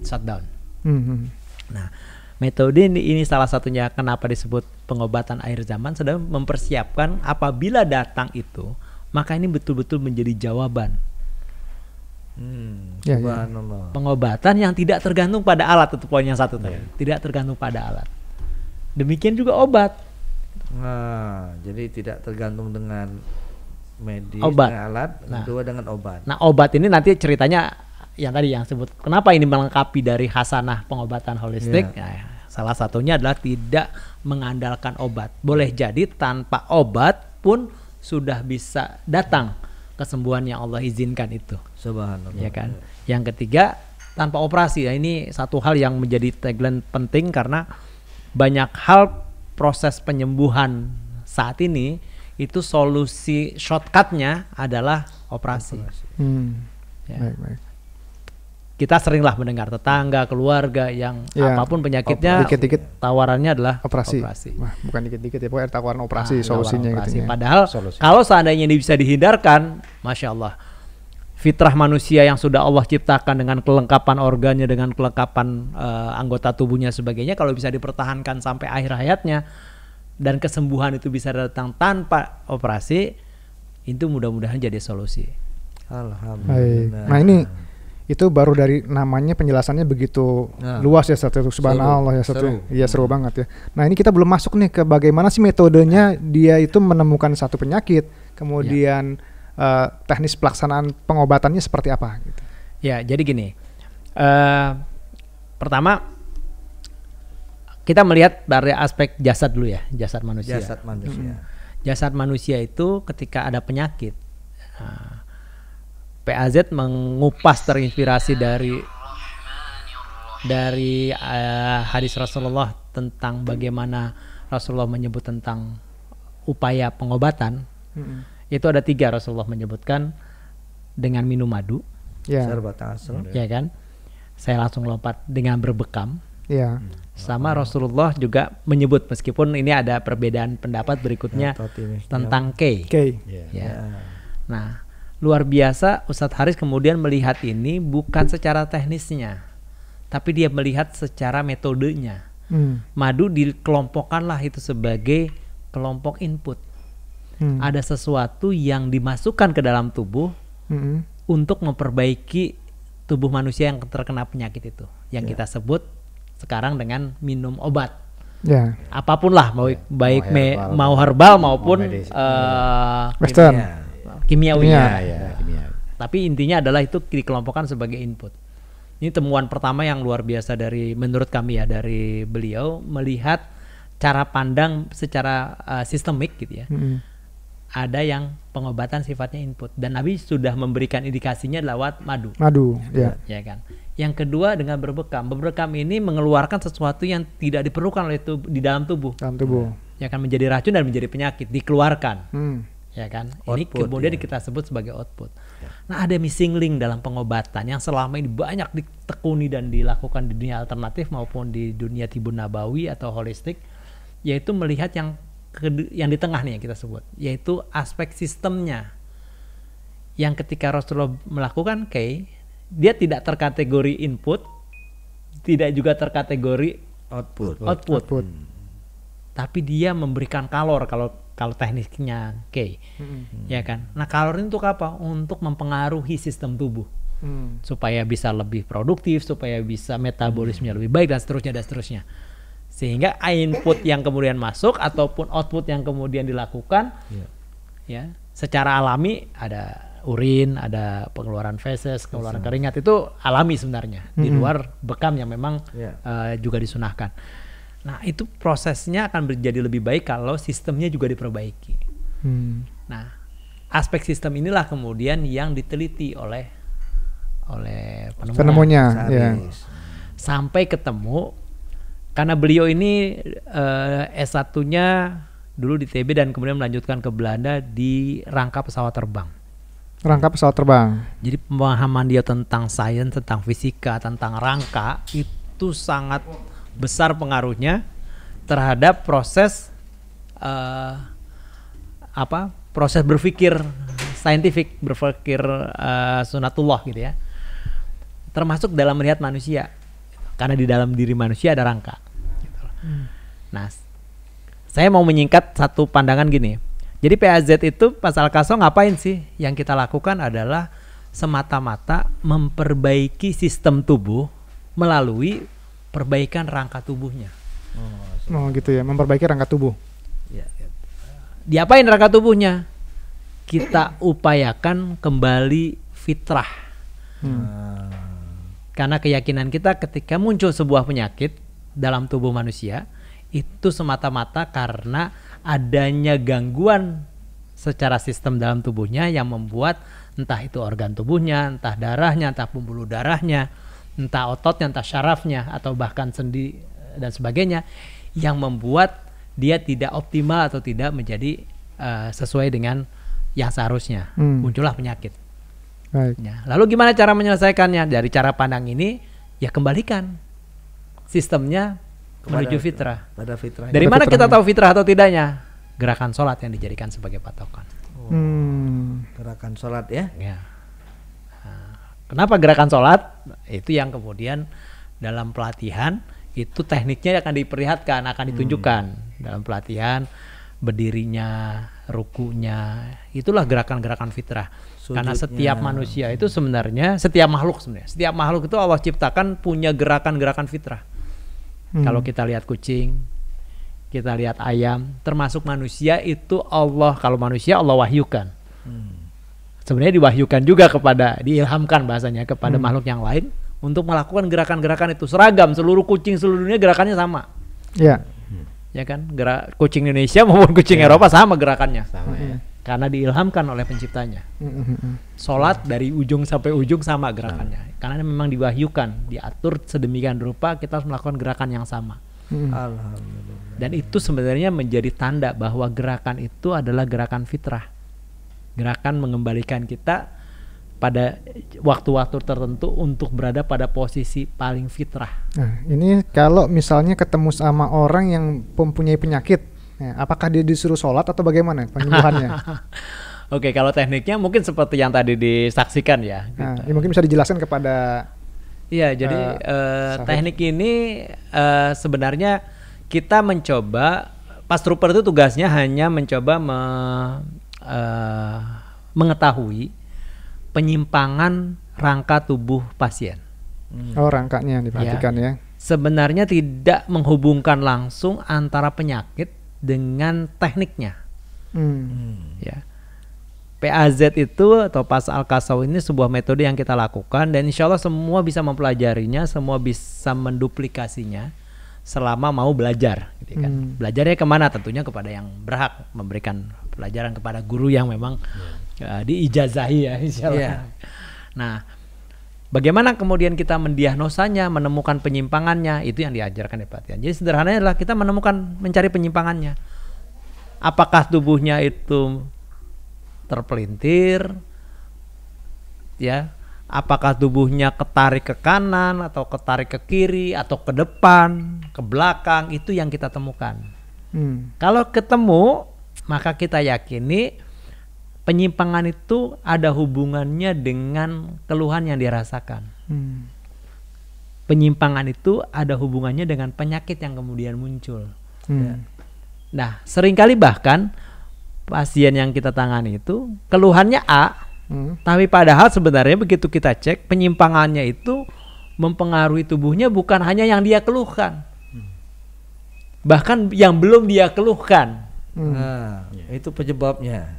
B: shutdown. Nah, metode ini salah satunya kenapa disebut pengobatan akhir zaman, sedang mempersiapkan apabila datang itu, maka ini betul-betul menjadi jawaban. Pengobatan yang tidak tergantung pada alat, itu poin yang satu tadi. Tidak tergantung pada alat. Demikian juga obat.
D: Nah, jadi tidak tergantung dengan medis, dengan alat, kedua dengan obat.
B: Nah, obat ini nanti ceritanya yang tadi yang sebut kenapa ini melengkapi dari khasanah pengobatan holistik. Nah, salah satunya adalah tidak mengandalkan obat. Boleh jadi tanpa obat pun sudah bisa datang kesembuhan yang Allah izinkan itu. Subhanallah. Ya kan? Yang ketiga, tanpa operasi. Ya, ini satu hal yang menjadi tagline penting karena banyak hal proses penyembuhan saat ini itu solusi shortcutnya adalah operasi. Baik. Kita seringlah mendengar tetangga, keluarga yang apapun penyakitnya, dikit-dikit tawarannya adalah operasi.
A: Wah, bukan dikit-dikit ya, pokoknya tawaran operasi solusinya gitu ya.
B: Padahal kalau seandainya ini bisa dihindarkan, Masya Allah, fitrah manusia yang sudah Allah ciptakan dengan kelengkapan organnya, dengan kelengkapan anggota tubuhnya sebagainya, kalau bisa dipertahankan sampai akhir hayatnya dan kesembuhan itu bisa datang tanpa operasi, itu mudah-mudahan jadi solusi.
A: Alhamdulillah. Nah, ini itu baru dari namanya penjelasannya begitu luas ya, subhanallah ya, seru banget ya. Nah, ini kita belum masuk nih ke bagaimana sih metodenya dia itu menemukan satu penyakit, kemudian teknis pelaksanaan pengobatannya seperti apa gitu.
B: Ya, jadi gini, pertama kita melihat dari aspek jasad dulu ya, jasad manusia. Jasad manusia itu ketika ada penyakit, PAZ mengupas terinspirasi dari hadis Rasulullah tentang bagaimana Rasulullah menyebut tentang upaya pengobatan. Itu ada 3 Rasulullah menyebutkan dengan minum madu, ya kan, saya langsung lompat dengan berbekam.
A: Iya.
B: Sama Rasulullah juga menyebut, meskipun ini ada perbedaan pendapat berikutnya tentang K. Ya. Nah, luar biasa Ustadz Haris kemudian melihat ini bukan secara teknisnya, tapi dia melihat secara metodenya. Madu dikelompokkanlah itu sebagai kelompok input. Ada sesuatu yang dimasukkan ke dalam tubuh untuk memperbaiki tubuh manusia yang terkena penyakit itu, yang kita sebut sekarang dengan minum obat. Apapun lah, mau herbal maupun
A: Western,
B: kimiawi. Tapi intinya adalah itu dikelompokkan sebagai input. Ini temuan pertama yang luar biasa dari, menurut kami ya, dari beliau melihat cara pandang secara sistemik gitu ya. Ada yang pengobatan sifatnya input, dan Nabi sudah memberikan indikasinya lewat madu. Ya kan. Yang kedua dengan berbekam. Berbekam ini mengeluarkan sesuatu yang tidak diperlukan oleh di dalam tubuh. Ya kan, menjadi racun dan menjadi penyakit dikeluarkan. Ya kan. Ini kemudian kita sebut sebagai output. Nah, ada missing link dalam pengobatan yang selama ini banyak ditekuni dan dilakukan di dunia alternatif maupun di dunia tibun nabawi atau holistik, yaitu melihat yang di tengah nih yang kita sebut, yaitu aspek sistemnya. Yang ketika Rasulullah melakukan dia tidak terkategori input, tidak juga terkategori output. Tapi dia memberikan kalor kalau tekniknya ya kan. Nah, kalor ini untuk apa? Untuk mempengaruhi sistem tubuh supaya bisa lebih produktif, supaya bisa metabolismenya lebih baik dan seterusnya. Sehingga input yang kemudian masuk ataupun output yang kemudian dilakukan ya secara alami, ada urin, ada pengeluaran feses, pengeluaran keringat, itu alami sebenarnya di luar bekam yang memang juga disunahkan. Nah, itu prosesnya akan menjadi lebih baik kalau sistemnya juga diperbaiki. Nah, aspek sistem inilah kemudian yang diteliti oleh penemunya sampai ketemu, karena beliau ini S1-nya dulu di TB dan kemudian melanjutkan ke Belanda di rangka pesawat terbang. Jadi pemahaman dia tentang sains, tentang fisika, tentang rangka itu sangat besar pengaruhnya terhadap proses proses berpikir saintifik, berpikir sunatullah gitu ya. Termasuk dalam melihat manusia, karena di dalam diri manusia ada rangka. Nah, saya mau menyingkat satu pandangan gini. Jadi PAZ itu pasal kaso ngapain sih? Yang kita lakukan adalah semata-mata memperbaiki sistem tubuh melalui perbaikan rangka tubuhnya.
A: Gitu ya, memperbaiki rangka tubuh.
B: Diapain rangka tubuhnya? Kita upayakan kembali fitrah. Karena keyakinan kita ketika muncul sebuah penyakit dalam tubuh manusia, itu semata-mata karena adanya gangguan secara sistem dalam tubuhnya yang membuat entah itu organ tubuhnya, entah darahnya, entah pembuluh darahnya, entah ototnya, entah syarafnya, atau bahkan sendi dan sebagainya, yang membuat dia tidak optimal atau tidak menjadi sesuai dengan yang seharusnya. Muncullah penyakit. Ya, lalu gimana cara menyelesaikannya? Dari cara pandang ini, ya kembalikan sistemnya menuju fitrah. Dari mana kita tahu fitrah atau tidaknya? Gerakan sholat yang dijadikan sebagai patokan.
D: Gerakan sholat ya.
B: Nah, kenapa gerakan sholat? Itu yang kemudian dalam pelatihan itu tekniknya akan diperlihatkan, akan ditunjukkan dalam pelatihan, berdirinya, rukunya, itulah gerakan-gerakan fitrah. Karena setiap manusia itu sebenarnya, setiap makhluk itu Allah ciptakan punya gerakan-gerakan fitrah. Kalau kita lihat kucing, kita lihat ayam, termasuk manusia itu Allah, kalau manusia Allah wahyukan. Sebenarnya diwahyukan juga diilhamkan bahasanya kepada makhluk yang lain untuk melakukan gerakan-gerakan itu seragam, seluruh kucing seluruh dunia gerakannya sama. Ya kan, kucing Indonesia maupun kucing Eropa sama gerakannya. Karena diilhamkan oleh penciptanya. Sholat dari ujung sampai ujung sama gerakannya. Karena memang diwahyukan, diatur sedemikian rupa kita harus melakukan gerakan yang sama.
D: Alhamdulillah.
B: Dan itu sebenarnya menjadi tanda bahwa gerakan itu adalah gerakan fitrah. Gerakan mengembalikan kita pada waktu-waktu tertentu untuk berada pada posisi paling fitrah.
A: Nah, ini kalau misalnya ketemu sama orang yang mempunyai penyakit, ya, apakah dia disuruh sholat atau bagaimana penyembuhannya?
B: Oke, kalau tekniknya mungkin seperti yang tadi disaksikan ya.
A: Nah, ini mungkin bisa dijelaskan kepada.
B: Iya, jadi teknik ini sebenarnya kita mencoba, pas trooper itu tugasnya hanya mencoba mengetahui penyimpangan rangka tubuh pasien.
A: Oh, rangkanya yang diperhatikan ya.
B: Sebenarnya tidak menghubungkan langsung antara penyakit dengan tekniknya. Ya. PAZ itu atau pas Al-Kasau ini sebuah metode yang kita lakukan dan insya Allah semua bisa mempelajarinya, semua bisa menduplikasinya selama mau belajar. Gitu kan. Belajarnya kemana? Tentunya kepada yang berhak memberikan pelajaran, kepada guru yang memang diijazahi ya insya Allah. Nah, bagaimana kemudian kita mendiagnosanya, menemukan penyimpangannya, itu yang diajarkan di pelatihan. Jadi sederhananya adalah kita mencari penyimpangannya. Apakah tubuhnya itu terpelintir, ya? Apakah tubuhnya ketarik ke kanan atau ketarik ke kiri atau ke depan, ke belakang, itu yang kita temukan. Kalau ketemu, maka kita yakini penyimpangan itu ada hubungannya dengan keluhan yang dirasakan. Penyimpangan itu ada hubungannya dengan penyakit yang kemudian muncul. Ya. Nah, seringkali bahkan pasien yang kita tangani itu keluhannya A, tapi padahal sebenarnya begitu kita cek penyimpangannya itu mempengaruhi tubuhnya bukan hanya yang dia keluhkan, bahkan yang belum dia keluhkan.
D: Nah, itu penyebabnya.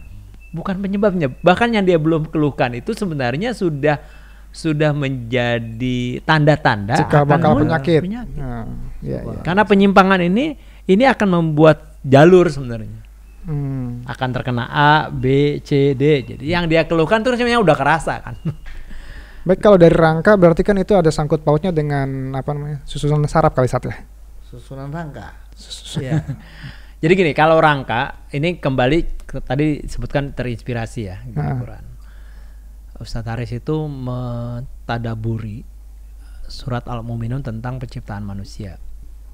B: Bukan penyebabnya, bahkan yang dia belum keluhkan itu sebenarnya sudah menjadi tanda-tanda
A: jika bakal penyakit.
B: Karena penyimpangan ini akan membuat jalur sebenarnya. Akan terkena A, B, C, D. Jadi yang dia keluhkan terus sebenarnya udah kerasa kan.
A: Baik, kalau dari rangka berarti kan itu ada sangkut pautnya dengan apa namanya? Susunan saraf kali Sat ya.
D: Susunan rangka.
B: Ya. Jadi gini, kalau rangka ini kembali tadi disebutkan terinspirasi ya Al-Quran. Ustadz Haris itu mentadaburi surat Al-Mu'minun tentang penciptaan manusia.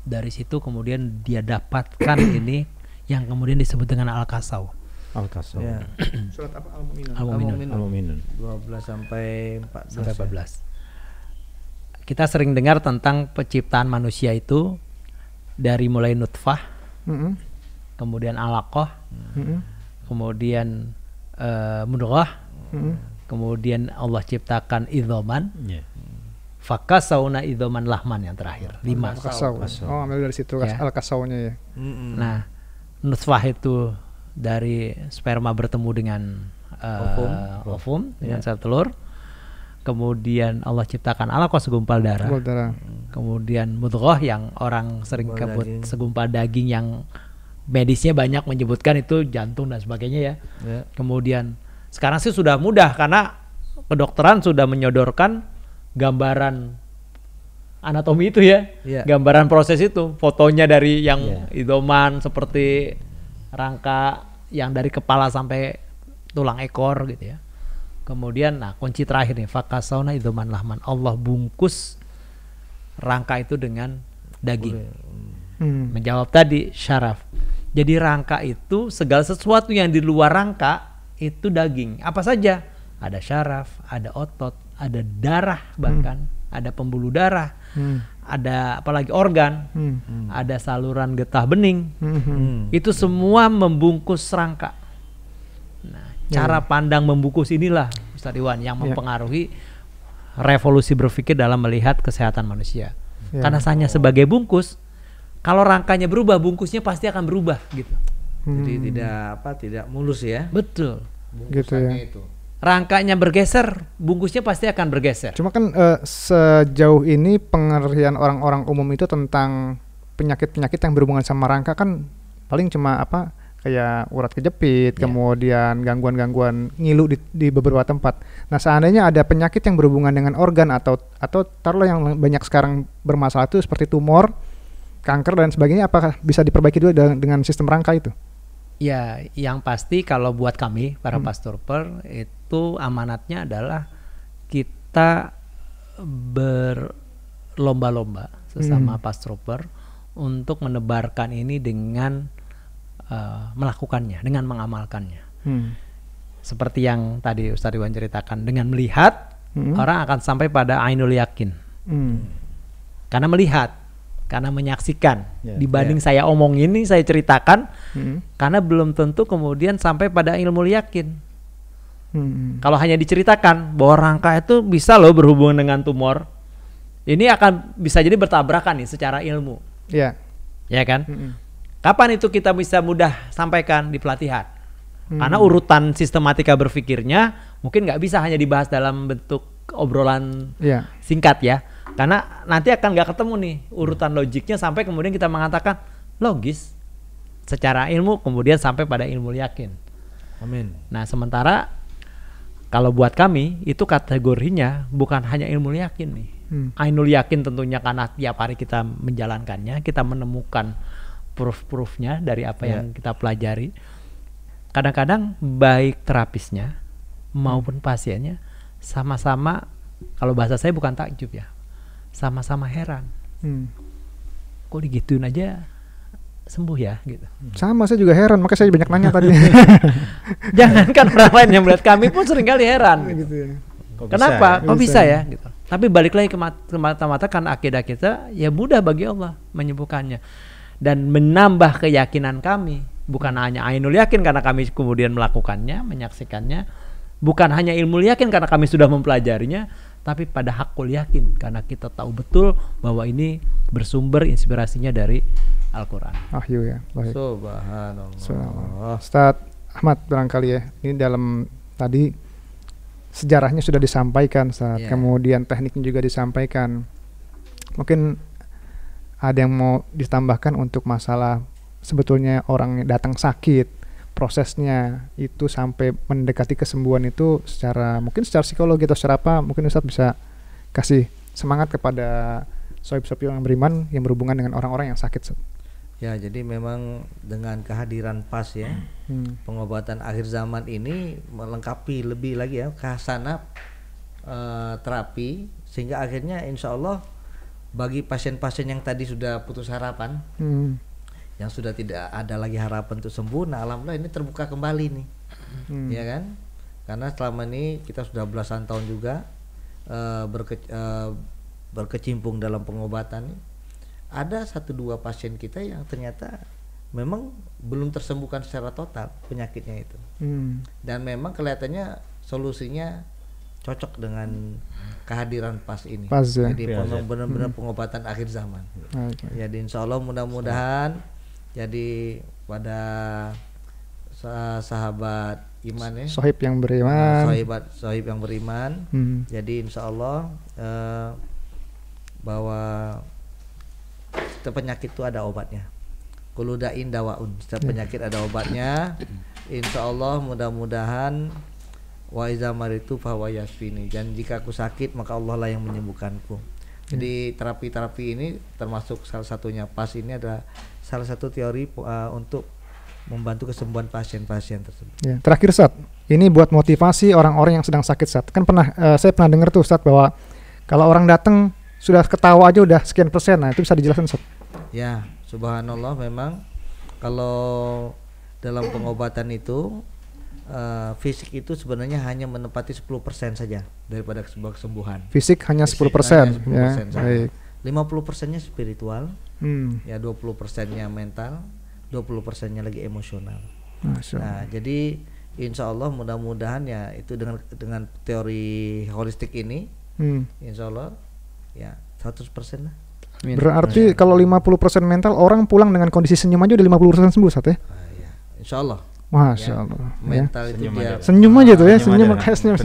B: Dari situ kemudian dia dapatkan ini yang kemudian disebut dengan Al-Kasau.
C: Al-Kasau.
D: Ya.
A: Surat apa? Al-Mu'minun.
C: Al-Mu'minun.
D: 12 sampai 14.
B: Kita sering dengar tentang penciptaan manusia itu dari mulai nutfah, kemudian alaqah, kemudian mudghah, kemudian Allah ciptakan idhoman, fakasauna idhoman lahman yang terakhir 5.
A: Oh, ambil dari situ ya. Al-Kasaunya ya.
B: Nah, nutfah itu dari sperma bertemu dengan ovum dengan sel telur. Kemudian Allah ciptakan alaqah segumpal darah. Kemudian mudghah yang orang sering sebut segumpal daging yang medisnya banyak menyebutkan itu jantung dan sebagainya ya. Kemudian sekarang sih sudah mudah karena kedokteran sudah menyodorkan gambaran anatomi itu ya. Gambaran proses itu, fotonya dari yang idoman seperti rangka yang dari kepala sampai tulang ekor gitu ya. Kemudian kunci terakhir nih, fakasauna idoman lahman. Allah bungkus rangka itu dengan daging. Menjawab tadi syaraf. Jadi rangka itu segala sesuatu yang di luar rangka itu daging. Apa saja? Ada syaraf, ada otot, ada darah bahkan, ada pembuluh darah, ada apalagi organ, ada saluran getah bening. Itu semua membungkus rangka. Nah, cara pandang membungkus inilah Ustaz Iwan yang mempengaruhi revolusi berpikir dalam melihat kesehatan manusia. Karena hanya sebagai bungkus, kalau rangkanya berubah, bungkusnya pasti akan berubah gitu.
D: Jadi tidak mulus ya.
B: Betul.
A: Gitu ya.
D: Itu.
B: Rangkanya bergeser, bungkusnya pasti akan bergeser.
A: Cuma kan sejauh ini pengertian orang-orang umum itu tentang penyakit-penyakit yang berhubungan sama rangka kan paling cuma kayak urat kejepit, kemudian gangguan-gangguan ngilu di beberapa tempat. Nah, seandainya ada penyakit yang berhubungan dengan organ atau taruhlah yang banyak sekarang bermasalah itu seperti tumor, kanker dan sebagainya, apakah bisa diperbaiki juga dengan sistem rangka itu?
B: Ya, yang pasti kalau buat kami para pastor per itu amanatnya adalah kita berlomba-lomba sesama pastroper untuk menebarkan ini dengan melakukannya, dengan mengamalkannya. Seperti yang tadi Ustaz Iwan ceritakan, dengan melihat orang akan sampai pada ainul yakin. Karena melihat, karena menyaksikan. Dibanding saya omongin ini, saya ceritakan, karena belum tentu kemudian sampai pada ilmu yakin. Kalau hanya diceritakan bahwa rangka itu bisa loh berhubungan dengan tumor, ini akan bisa jadi bertabrakan nih secara ilmu. Ya kan? Kapan itu kita bisa mudah sampaikan di pelatihan? Karena urutan sistematika berpikirnya mungkin nggak bisa hanya dibahas dalam bentuk obrolan singkat ya. Karena nanti akan nggak ketemu nih urutan logiknya sampai kemudian kita mengatakan logis secara ilmu kemudian sampai pada ilmu yakin.
D: Amin.
B: Nah sementara kalau buat kami itu kategorinya bukan hanya ilmu yakin nih. Ainul yakin tentunya karena tiap hari kita menjalankannya, kita menemukan proof-proofnya dari apa yang kita pelajari. Kadang-kadang baik terapisnya maupun pasiennya sama-sama, kalau bahasa saya bukan takjub ya, sama-sama heran. Kok digituin aja sembuh ya gitu.
A: Sama, saya juga heran, makanya saya banyak nanya tadi.
B: Jangankan orang lain yang melihat, kami pun seringkali heran gitu. Kenapa? Kok bisa ya gitu. Tapi balik lagi ke mata-mata karena akidah kita ya mudah bagi Allah menyembuhkannya dan menambah keyakinan kami. Bukan hanya ainul yakin karena kami kemudian melakukannya, menyaksikannya, bukan hanya ilmu yakin karena kami sudah mempelajarinya, tapi pada hakul yakin karena kita tahu betul bahwa ini bersumber inspirasinya dari Al-Quran.
A: Wahyu ya. Baik.
D: Subhanallah.
A: Ustaz Ahmad barangkali ya, ini dalam tadi sejarahnya sudah disampaikan, kemudian tekniknya juga disampaikan. Mungkin ada yang mau ditambahkan untuk masalah sebetulnya orang datang sakit, prosesnya itu sampai mendekati kesembuhan itu secara psikologi atau secara apa, mungkin Ustaz bisa kasih semangat kepada sohib-sohib yang beriman yang berhubungan dengan orang-orang yang sakit.
D: Ya, jadi memang dengan kehadiran PAS ya, pengobatan akhir zaman ini melengkapi lebih lagi ya khasana terapi, sehingga akhirnya insya Allah bagi pasien-pasien yang tadi sudah putus harapan, yang sudah tidak ada lagi harapan untuk sembuh, nah alhamdulillah ini terbuka kembali nih, ya kan? Karena selama ini kita sudah belasan tahun juga berkecimpung dalam pengobatan. Ada 1-2 pasien kita yang ternyata memang belum tersembuhkan secara total penyakitnya itu, dan memang kelihatannya solusinya cocok dengan kehadiran PAS ini. Jadi benar-benar pengobatan akhir zaman. Jadi insya Allah mudah-mudahan jadi pada sahabat iman ya,
A: sohib yang beriman,
D: sohib yang beriman. Jadi insya Allah bahwa setiap penyakit itu ada obatnya. Kuludain dawaun, setiap penyakit ada obatnya. Insya Allah mudah-mudahan wa iza maritu fahuwa yashfini, dan jika aku sakit maka Allah lah yang menyembuhkanku. Jadi terapi-terapi ini termasuk salah satunya PAS ini adalah salah satu teori untuk membantu kesembuhan pasien-pasien tersebut. Ya,
A: terakhir Ustaz, ini buat motivasi orang-orang yang sedang sakit Ustaz. Kan saya pernah dengar tuh Ustaz bahwa kalau orang datang sudah ketawa aja udah sekian persen, nah itu bisa dijelaskan Ustaz?
D: Ya, subhanallah, memang kalau dalam pengobatan itu fisik itu sebenarnya hanya menempati 10% saja daripada sebuah kesembuhan.
A: Fisik hanya 10%, ya. Baik.
D: 50%-nya spiritual, ya 20%-nya mental, 20%-nya lagi emosional. Nah, jadi insya Allah mudah-mudahan ya itu dengan teori holistik ini, insya Allah ya 100% lah.
A: Berarti kalau 50% mental, orang pulang dengan kondisi senyum aja udah 50% sembuh Ustaz ya?
D: Ya, insya Allah.
A: Masya Allah.
D: Mental ya. Itu dia
A: senyum aja tuh ya, senyum 50%.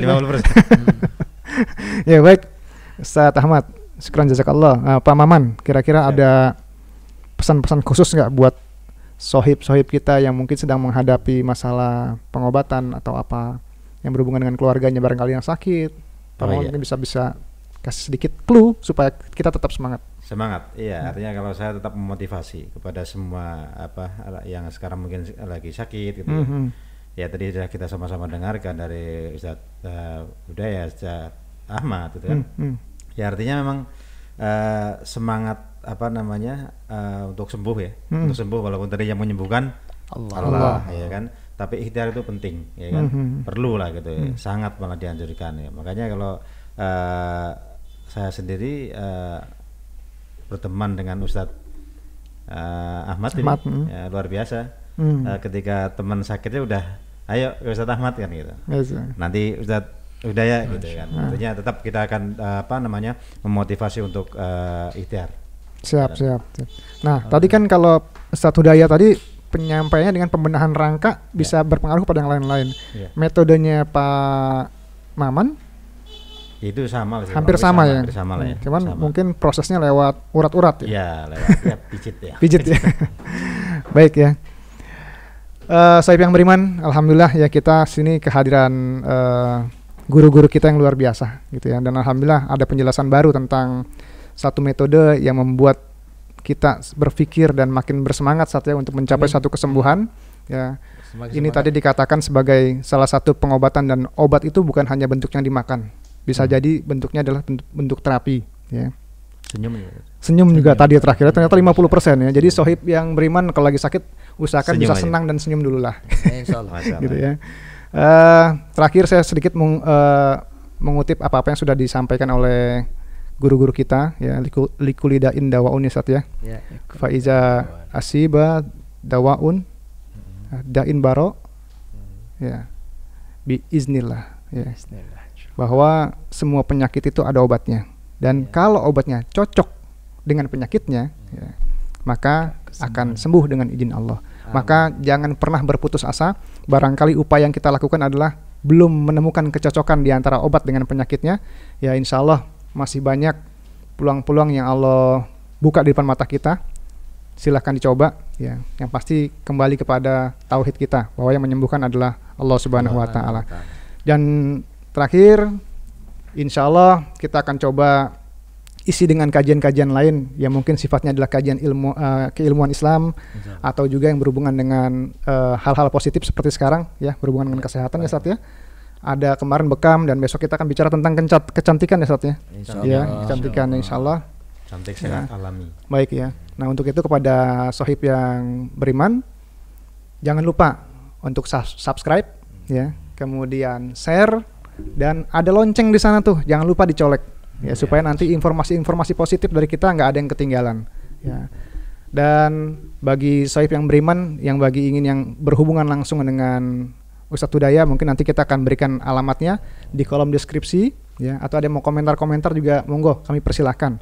A: Ya baik, Ustaz Ahmad, syukran jazakallah. Pak Maman, kira-kira ada pesan-pesan khusus nggak buat sohib-sohib kita yang mungkin sedang menghadapi masalah pengobatan atau apa yang berhubungan dengan keluarganya barangkali yang sakit? Mungkin bisa kasih sedikit clue supaya kita tetap semangat.
C: Iya. Artinya kalau saya tetap memotivasi kepada semua yang sekarang mungkin lagi sakit gitu. Ya tadi sudah kita sama-sama dengarkan dari Ustaz Budaya, Ustaz Ahmad gitu kan. Ya artinya memang semangat untuk sembuh ya, untuk sembuh walaupun tadi yang menyembuhkan Allah ya kan, tapi ikhtiar itu penting ya kan, perlu lah gitu ya, sangat malah dianjurkan ya. Makanya kalau saya sendiri berteman dengan Ustadz Ahmad ini ya, luar biasa. Ketika teman sakitnya udah ayo ke Ustadz Ahmad kan gitu, nanti Ustadz udah ya gitu kan, tentunya tetap kita akan memotivasi untuk ikhtiar.
A: Siap. Nah, tadi kan kalau Ustadz Hudaya tadi penyampaiannya dengan pembenahan rangka bisa berpengaruh pada yang lain-lain. Metodenya Pak Maman
C: itu sama sih,
A: hampir sama ya.
C: sama.
A: Cuman mungkin prosesnya lewat urat-urat ya.
C: Iya, lewat
A: pijit ya. Baik ya. Saib yang beriman, alhamdulillah ya kita sini kehadiran guru-guru kita yang luar biasa gitu ya, dan alhamdulillah ada penjelasan baru tentang satu metode yang membuat kita berpikir dan makin bersemangat saatnya untuk mencapai satu kesembuhan ya. Ini tadi dikatakan sebagai salah satu pengobatan, dan obat itu bukan hanya bentuknya dimakan, bisa jadi bentuknya adalah bentuk terapi ya. Senyum juga tadi terakhirnya ternyata 50% ya. Jadi sohib yang beriman kalau lagi sakit usahakan senyum bisa aja. Senang dan senyum dulu lah. Gitu ya. Terakhir saya sedikit mengutip apa-apa yang sudah disampaikan oleh guru-guru kita ya, likulida indawaun ya Sat ya. Faiza asiba dawaun dain baro ya bi iznillah ya. Bahwa semua penyakit itu ada obatnya, dan kalau obatnya cocok dengan penyakitnya ya, maka akan sembuh dengan izin Allah. Maka jangan pernah berputus asa. Barangkali upaya yang kita lakukan adalah belum menemukan kecocokan di antara obat dengan penyakitnya, ya insya Allah masih banyak peluang-peluang yang Allah buka di depan mata kita. Silahkan dicoba ya. Yang pasti kembali kepada tauhid kita, bahwa yang menyembuhkan adalah Allah Subhanahu wa taala. Dan terakhir, insya Allah kita akan coba isi dengan kajian-kajian lain yang mungkin sifatnya adalah kajian keilmuan Islam, atau juga yang berhubungan dengan hal-hal positif seperti sekarang ya, berhubungan dengan kesehatan ya Sat ya. Ada kemarin bekam, dan besok kita akan bicara tentang kecantikan ya Sat ya. Ya, kecantikan insya Allah.
C: Cantik sehat alami.
A: Baik ya. Nah, untuk itu kepada sohib yang beriman, jangan lupa untuk subscribe ya, kemudian share, dan ada lonceng di sana tuh, jangan lupa dicolek ya, supaya nanti informasi-informasi positif dari kita nggak ada yang ketinggalan ya. Dan bagi sohib yang beriman yang ingin yang berhubungan langsung dengan Ustadz Hudaya, mungkin nanti kita akan berikan alamatnya di kolom deskripsi ya, atau ada yang mau komentar-komentar juga monggo kami persilahkan.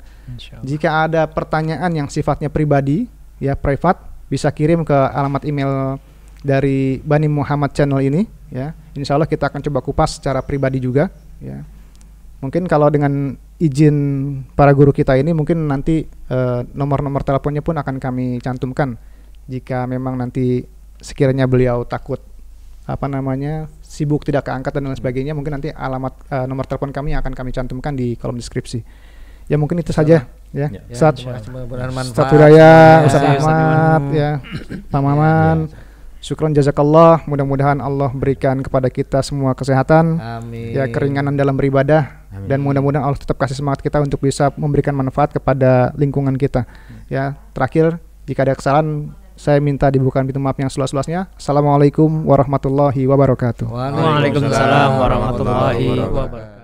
A: Jika ada pertanyaan yang sifatnya pribadi ya, private, bisa kirim ke alamat email dari Bani Muhammad channel ini ya. Insya Allah kita akan coba kupas secara pribadi juga ya. Mungkin kalau dengan izin para guru kita ini, mungkin nanti nomor-nomor teleponnya pun akan kami cantumkan. Jika memang nanti sekiranya beliau takut sibuk tidak keangkat dan lain sebagainya, mungkin nanti alamat nomor telepon kami akan kami cantumkan di kolom deskripsi. Ya mungkin itu saja ya. Ustadz Hudaya, Ustadz Ahmad ya, Pak Maman. Syukron jazakallah, mudah-mudahan Allah berikan kepada kita semua kesehatan.
D: Amin.
A: Ya, keringanan dalam beribadah. Amin. Dan mudah-mudahan Allah tetap kasih semangat kita untuk bisa memberikan manfaat kepada lingkungan kita. Ya, terakhir jika ada kesalahan saya minta dibukakan pintu maaf yang seluas-luasnya. Assalamualaikum warahmatullahi wabarakatuh.
B: Waalaikumsalam warahmatullahi wabarakatuh.